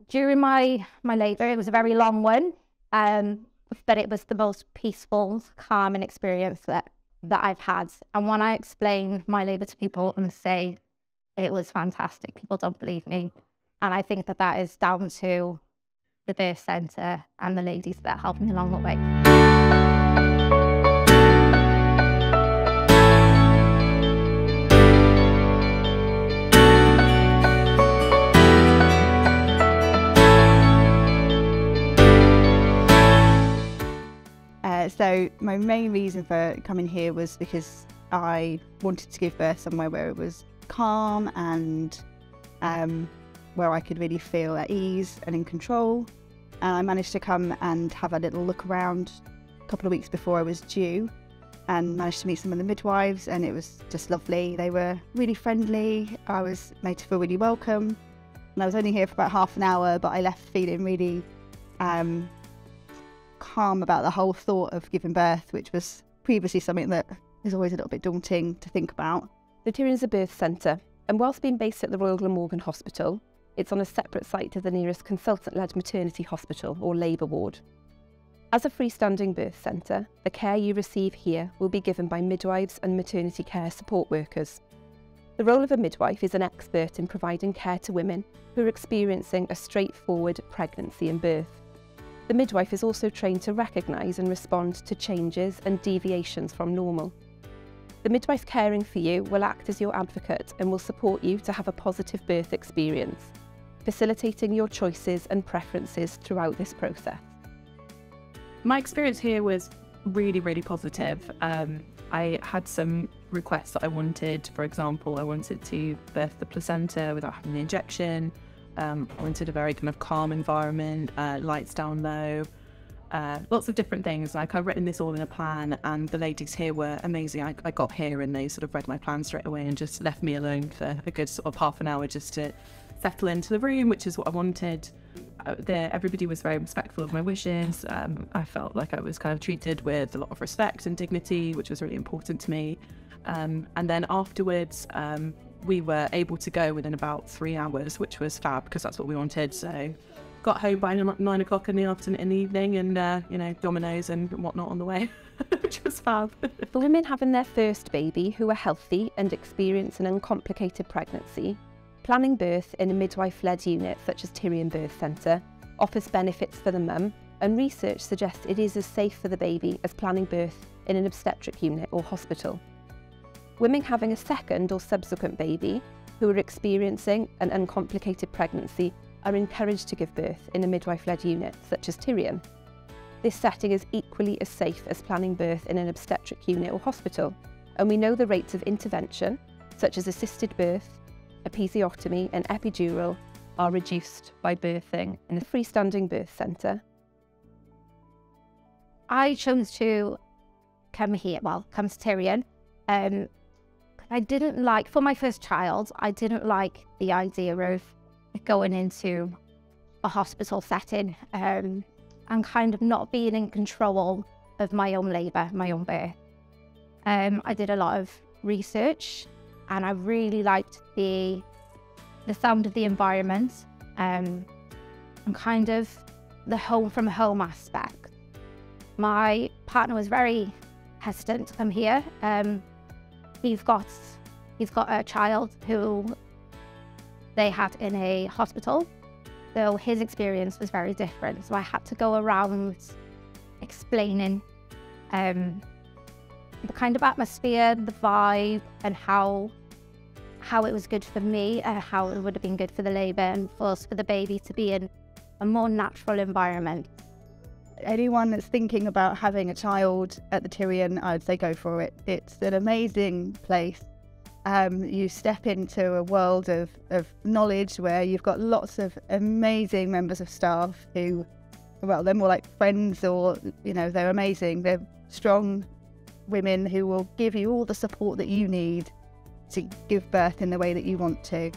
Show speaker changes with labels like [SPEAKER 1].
[SPEAKER 1] During my labour, it was a very long one, but it was the most peaceful, calming experience that I've had. And when I explain my labour to people and say it was fantastic, people don't believe me. And I think that is down to the birth centre and the ladies that helped me along the way.
[SPEAKER 2] So my main reason for coming here was because I wanted to give birth somewhere where it was calm and where I could really feel at ease and in control. And I managed to come and have a little look around a couple of weeks before I was due, and managed to meet some of the midwives, and it was just lovely. They were really friendly. I was made to feel really welcome, and I was only here for about half an hour, but I left feeling really calm about the whole thought of giving birth, which was previously something that is always a little bit daunting to think about.
[SPEAKER 3] The Tirion is a birth centre, and whilst being based at the Royal Glamorgan Hospital, it's on a separate site to the nearest consultant-led maternity hospital or labour ward. As a freestanding birth centre, the care you receive here will be given by midwives and maternity care support workers. The role of a midwife is an expert in providing care to women who are experiencing a straightforward pregnancy and birth. The midwife is also trained to recognise and respond to changes and deviations from normal. The midwife caring for you will act as your advocate and will support you to have a positive birth experience, facilitating your choices and preferences throughout this process.
[SPEAKER 4] My experience here was really, really positive. I had some requests that I wanted. For example, I wanted to birth the placenta without having the injection. I wanted a very kind of calm environment, lights down low, lots of different things. Like, I've written this all in a plan, and the ladies here were amazing. I got here and they sort of read my plan straight away and just left me alone for a good sort of half an hour just to settle into the room, which is what I wanted. Everybody was very respectful of my wishes. I felt like I was kind of treated with a lot of respect and dignity, which was really important to me. And then afterwards, we were able to go within about 3 hours, which was fab because that's what we wanted. So got home by 9 o'clock in the evening, and you know, Dominoes and whatnot on the way, which was fab.
[SPEAKER 3] For women having their first baby who are healthy and experience an uncomplicated pregnancy, planning birth in a midwife-led unit such as Tirion Birth Centre offers benefits for the mum, and research suggests it is as safe for the baby as planning birth in an obstetric unit or hospital. Women having a second or subsequent baby who are experiencing an uncomplicated pregnancy are encouraged to give birth in a midwife-led unit such as Tirion. This setting is equally as safe as planning birth in an obstetric unit or hospital, and we know the rates of intervention, such as assisted birth, episiotomy and epidural, are reduced by birthing in a freestanding birth centre.
[SPEAKER 1] I chose to come to Tirion. I didn't like, for my first child, I didn't like the idea of going into a hospital setting and kind of not being in control of my own labour, my own birth. I did a lot of research, and I really liked the sound of the environment and kind of the home from home aspect. My partner was very hesitant to come here. He's got a child who they had in a hospital, so his experience was very different. So I had to go around explaining the kind of atmosphere, the vibe, and how it was good for me, how it would have been good for the labour, and for the baby to be in a more natural environment.
[SPEAKER 2] Anyone that's thinking about having a child at the Tirion, I'd say go for it. It's an amazing place. You step into a world of knowledge where you've got lots of amazing members of staff who, well, they're more like friends, or, you know, they're amazing. They're strong women who will give you all the support that you need to give birth in the way that you want to.